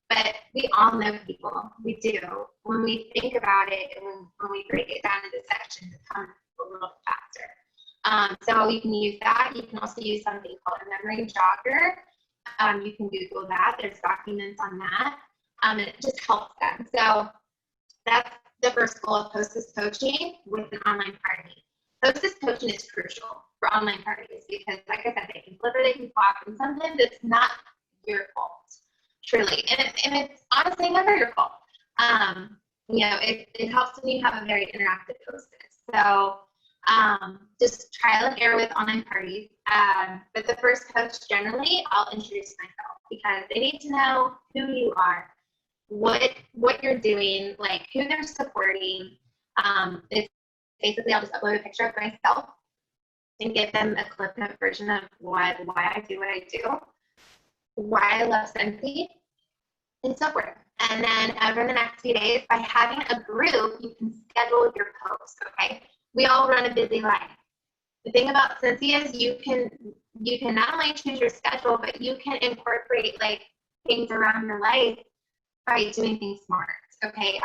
Speaker 2: But we all know people. We do. When we think about it and when we break it down into sections, it comes a little faster. So you can use that. You can also use something called a memory jogger. You can Google that. There's documents on that. And it just helps them. So that's the first goal of hostess coaching with an online party. Hostess coaching is crucial for online parties because, like I said, they can flip or they can flop, and sometimes it's not your fault, truly. And it's honestly never your fault. It helps when you have a very interactive hostess. So just trial and error with online parties. But the first coach, generally, I'll introduce myself because they need to know who you are, what you're doing, like who they're supporting. It's basically, I'll just upload a picture of myself and give them a clip note version of why I do what I do, why I love Scentsy, and so forth. And then over the next few days, by having a group, you can schedule your posts, okay? We all run a busy life. The thing about Scentsy is you can not only choose your schedule, but you can incorporate like things around your life by doing things smart, okay?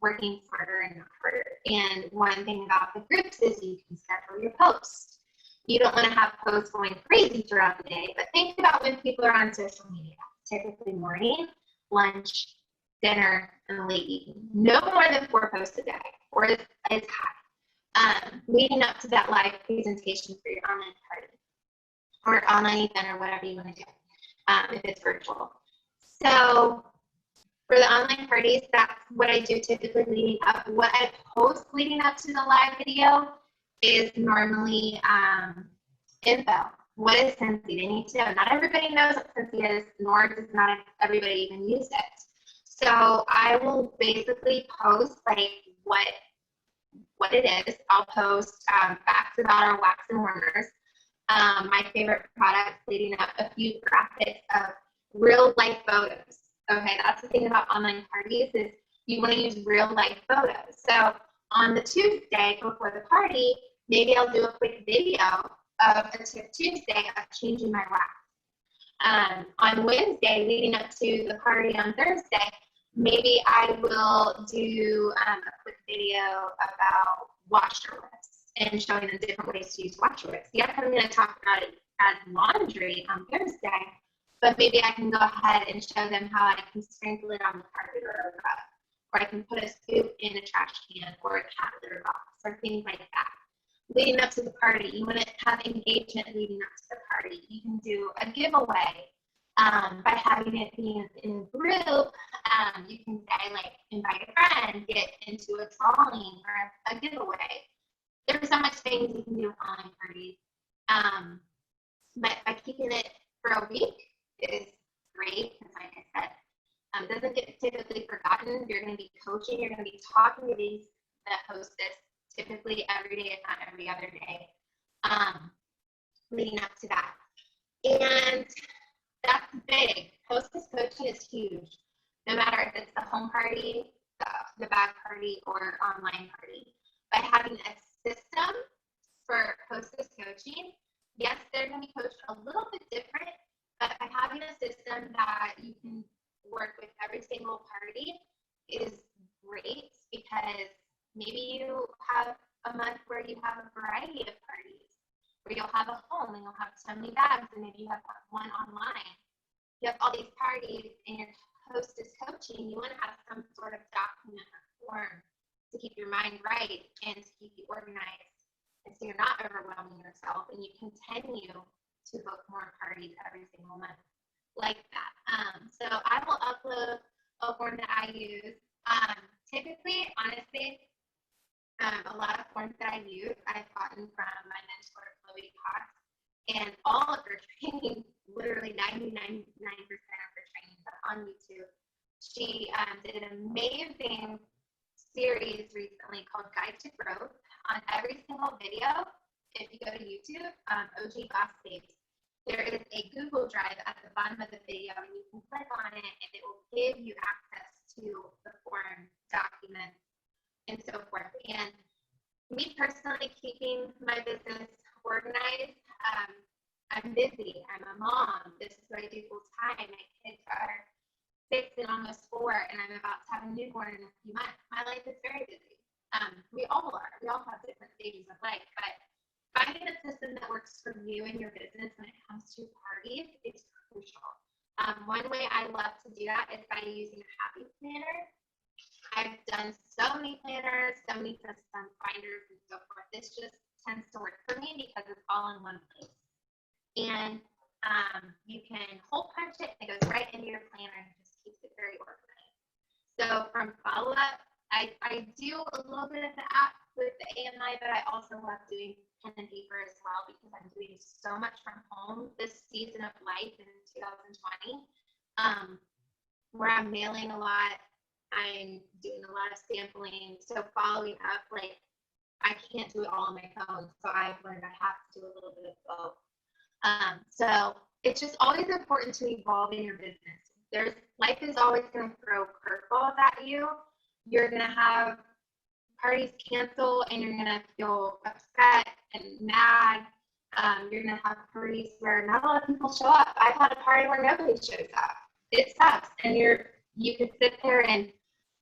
Speaker 2: Working smarter and not harder. And one thing about the groups is you can schedule your posts. You don't want to have posts going crazy throughout the day, but think about when people are on social media, typically morning, lunch, dinner, and late evening. No more than 4 posts a day, or is high. Leading up to that live presentation for your online party or online event or whatever you want to do, if it's virtual. So for the online parties, that's what I do typically leading up. What I post leading up to the live video is normally info. What is Scentsy? They need to know. Not everybody knows what Scentsy is, nor does not everybody even use it. So I will basically post like what it is. I'll post facts about our wax and warmers, my favorite products, leading up a few graphics of real life photos. Okay, that's the thing about online parties is you want to use real life photos. So on the Tuesday before the party, maybe I'll do a quick video of a tip Tuesday of changing my wax. On Wednesday, leading up to the party on Thursday, maybe I will do a quick video about washer whips and showing the different ways to use washer whips. Yes, I'm going to talk about it as laundry on Thursday, but maybe I can go ahead and show them how I can sprinkle it on the carpet or a rug, or I can put a scoop in a trash can or a cat litter box or things like that. Leading up to the party, you want to have engagement leading up to the party. You can do a giveaway by having it be in a group. You can say, like, invite a friend, get into a drawing or a giveaway. There's so much things you can do with online parties. But by keeping it for a week is great, because like I said, it doesn't get typically forgotten. You're going to be coaching, you're going to be talking to the hostess typically every day, if not every other day, leading up to that. And that's big. Hostess coaching is huge, no matter if it's the home party, the back party, or online party. By having a system for hostess coaching, yes, they're going to be coached a little bit different, but by having a system that you can work with every single party is great, because maybe you have a month where you have a variety of parties, where you'll have a home and you'll have so many bags, and maybe you have one online. You have all these parties and your hostess coaching, you want to have some sort of document or form to keep your mind right and to keep you organized, and so you're not overwhelming yourself, and you continue to book more parties every single month like that. So I will upload a form that I use. Typically, honestly, a lot of forms that I use, I've gotten from my mentor, Chloe Cox, and all of her training, literally 99% of her trainings are on YouTube. She did an amazing series recently called Guide to Growth. On every single video, if you go to YouTube, OG Boss Babes, there is a Google Drive at the bottom of the video, and you can click on it, and it will give you access to the form, documents, and so forth. And me personally, keeping my business organized, I'm busy. I'm a mom. This is what I do full time. My kids are 6 and almost 4, and I'm about to have a newborn in a few months. My life is very busy. We all are. We all have different stages of life, but finding a system that works for you and your business when it comes to parties is crucial. One way I love to do that is by using a happy planner. I've done so many planners, so many system finders, and so forth. This just tends to work for me because it's all in one place. And you can hole punch it, and it goes right into your planner, and it just keeps it very organized. So from follow-up, I do a little bit of the app with the AMI, but I also love doing pen and paper as well, because I'm doing so much from home this season of life in 2020, where I'm mailing a lot, I'm doing a lot of sampling, so following up, like, I can't do it all on my phone, so I've learned I have to do a little bit of both. So it's just always important to evolve in your business. Life is always going to throw curveballs at you. You're going to have parties cancel, and you're going to feel upset and mad. You're going to have parties where not a lot of people show up. I've had a party where nobody shows up. It sucks, and you're you could sit there and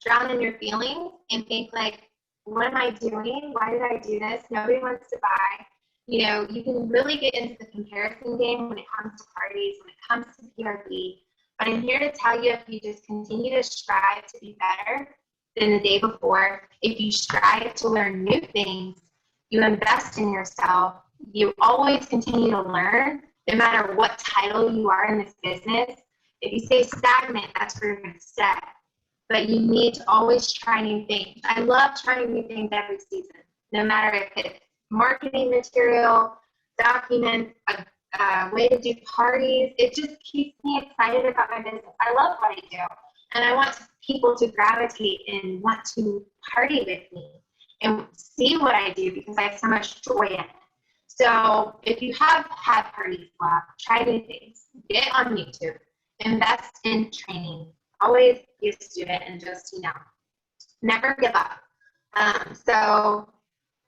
Speaker 2: drown in your feelings and think like, what am I doing? Why did I do this? Nobody wants to buy. You know, you can really get into the comparison game when it comes to parties, when it comes to PRB. But I'm here to tell you, if you just continue to strive to be better than the day before, if you strive to learn new things, you invest in yourself, you always continue to learn, no matter what title you are in this business. If you stay stagnant, that's where you're going to stay. But you need to always try new things. I love trying new things every season, no matter if it's marketing material, documents, a way to do parties. It just keeps me excited about my business. I love what I do, and I want people to gravitate and want to party with me and see what I do because I have so much joy in it. So if you have had parties left, try new things. Get on YouTube. Invest in training. Always be a student and just, you know, never give up. So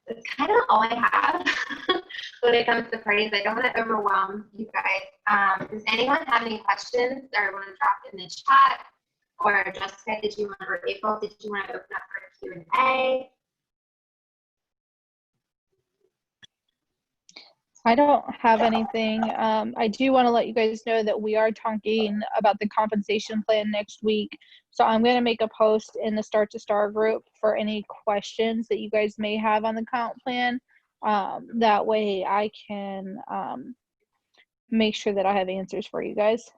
Speaker 2: that's kind of all I have when it comes to parties. I don't want to overwhelm you guys. Does anyone have any questions or want to drop it in the chat? Or Jessica, did you want, or April, did you want to open up for a Q&A?
Speaker 1: I don't have anything. I do want to let you guys know that we are talking about the compensation plan next week. So I'm going to make a post in the Start to Star group for any questions that you guys may have on the comp plan. That way I can make sure that I have answers for you guys.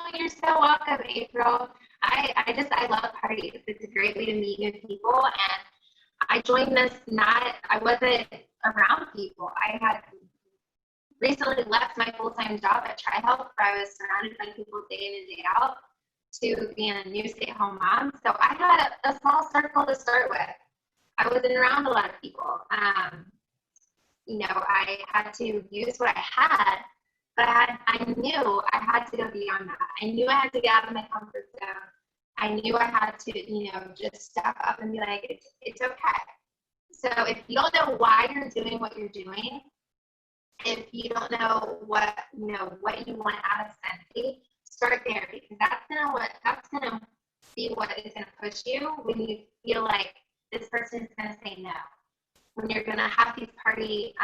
Speaker 2: Oh, you're so welcome, April. I love parties. It's a great way to meet new people, and I joined this I wasn't around people. I had recently left my full-time job at TriHealth, where I was surrounded by people day in and day out, to being a new stay-at-home mom. So I had a small circle to start with. I wasn't around a lot of people. You know, I had to use what I had, but I knew I had to go beyond that. I knew I had to get out of my comfort zone. I knew I had to, you know, just step up and be like, it's okay. So if you don't know why you're doing what you're doing, if you don't know what you want out of Sensei, start there, because that's gonna be what is gonna push you when you feel like this person is gonna say no. When you're gonna have these party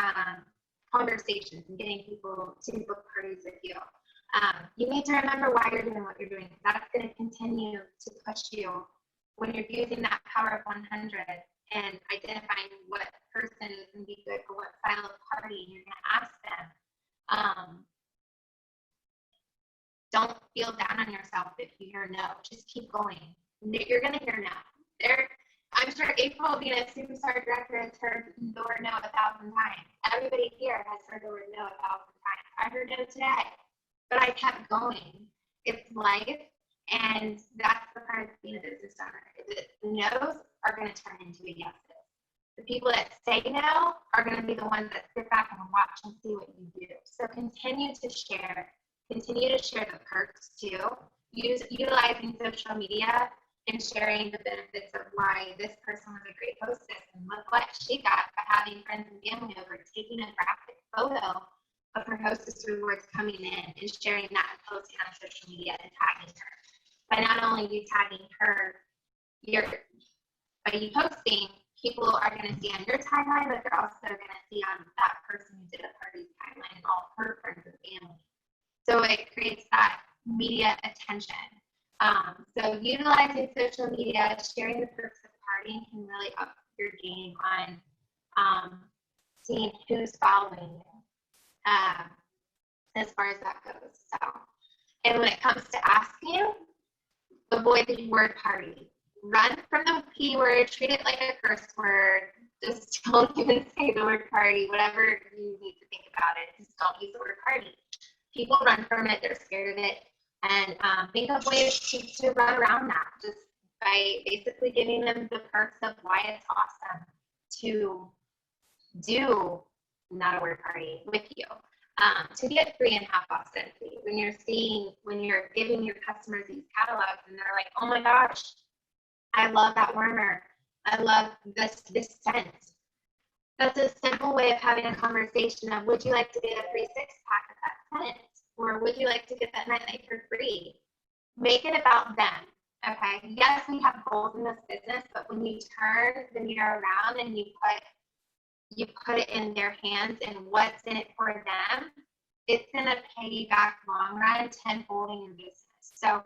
Speaker 2: conversations and getting people to book parties with you. You need to remember why you're doing what you're doing. That's going to continue to push you when you're using that power of 100 and identifying what person is going to be good for what style of party, and you're going to ask them. Don't feel down on yourself if you hear no. Just keep going. You're going to hear no. I'm sure April, being a superstar director, has heard the word no 1,000 times. Everybody here has heard the word no 1,000 times. I heard no today, but I kept going. It's life, and that's the part of being a business owner. The no's are going to turn into a yeses. The people that say no are going to be the ones that sit back and watch and see what you do. So continue to share the perks too. Utilizing social media and sharing the benefits of why this person was a great hostess and look what she got by having friends and family over, taking a graphic photo of her hostess rewards coming in and sharing that and posting on social media and tagging her. By not only you tagging her, by you posting, people are going to see on your timeline, but they're also going to see on that person who did a party's timeline and all her friends and family. So it creates that media attention. So utilizing social media, sharing the perks of partying can really up your game on seeing who's following you as far as that goes. So, and when it comes to asking, avoid the word party. Run from the P word, treat it like a curse word. Just don't even say the word party, whatever you need to think about it. Just don't use the word party. People run from it, they're scared of it. And think of ways to run around that, just by basically giving them the perks of why it's awesome to do not a word party with you. To get 3.5 off Sensei, when you're giving your customers these catalogs and they're like, oh my gosh, I love that warmer. I love this scent. That's a simple way of having a conversation of, would you like to get a free 6-pack at that tent? Or would you like to get that nightlight for free? Make it about them, okay? Yes, we have goals in this business, but when you turn the mirror around and you put it in their hands and what's in it for them, it's gonna pay you back long run tenfold in your business. So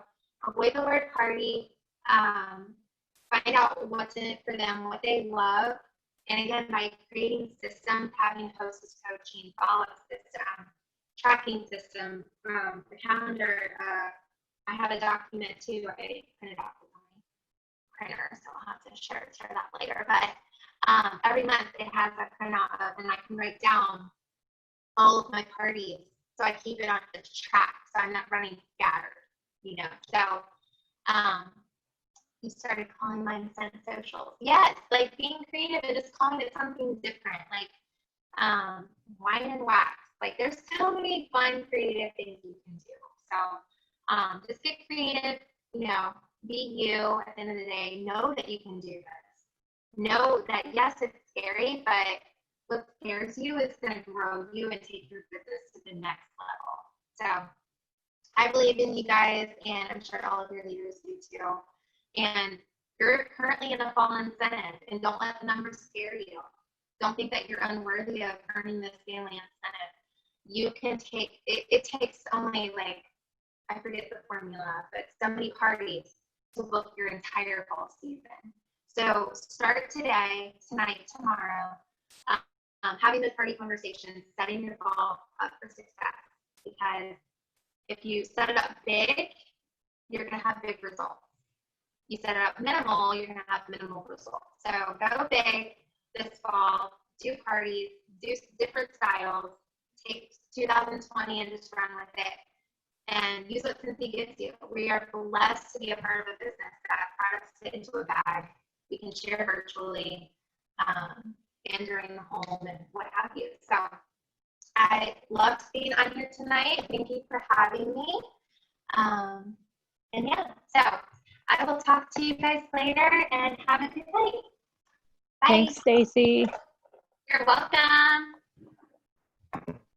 Speaker 2: avoid the word party, find out what's in it for them, what they love. And again, by creating systems, having hostess coaching, follow-up system, tracking system, the calendar, I have a document too. I printed out with my printer, so I'll have to share that later. But every month it has a printout of, and I can write down all of my parties, so I keep it on the track, so I'm not running scattered, you know. So you started calling mine Scent Socials. Yes, like being creative and just calling it something different, like wine and wax. Like there's so many fun, creative things you can do. So just get creative, you know, be you at the end of the day. Know that you can do this. Know that, yes, it's scary, but what scares you is going to grow you and take your business to the next level. So I believe in you guys, and I'm sure all of your leaders do too. And you're currently in a fall incentive, and don't let the numbers scare you. Don't think that you're unworthy of earning this daily incentive. You can take, it takes only like, I forget the formula, but so many parties to book your entire fall season. So start today, tonight, tomorrow, having those party conversations, setting your fall up for success. Because if you set it up big, you're going to have big results. You set it up minimal, you're going to have minimal results. So go big this fall, do parties, do different styles, take 2020 and just run with it, and use what Cynthia gives you. We are blessed to be a part of a business that products fit into a bag. We can share virtually and during the home and what have you. So I loved being on here tonight. Thank you for having me. And yeah, so I will talk to you guys later, and have a good night. Bye.
Speaker 1: Thanks, Stacey.
Speaker 2: You're welcome.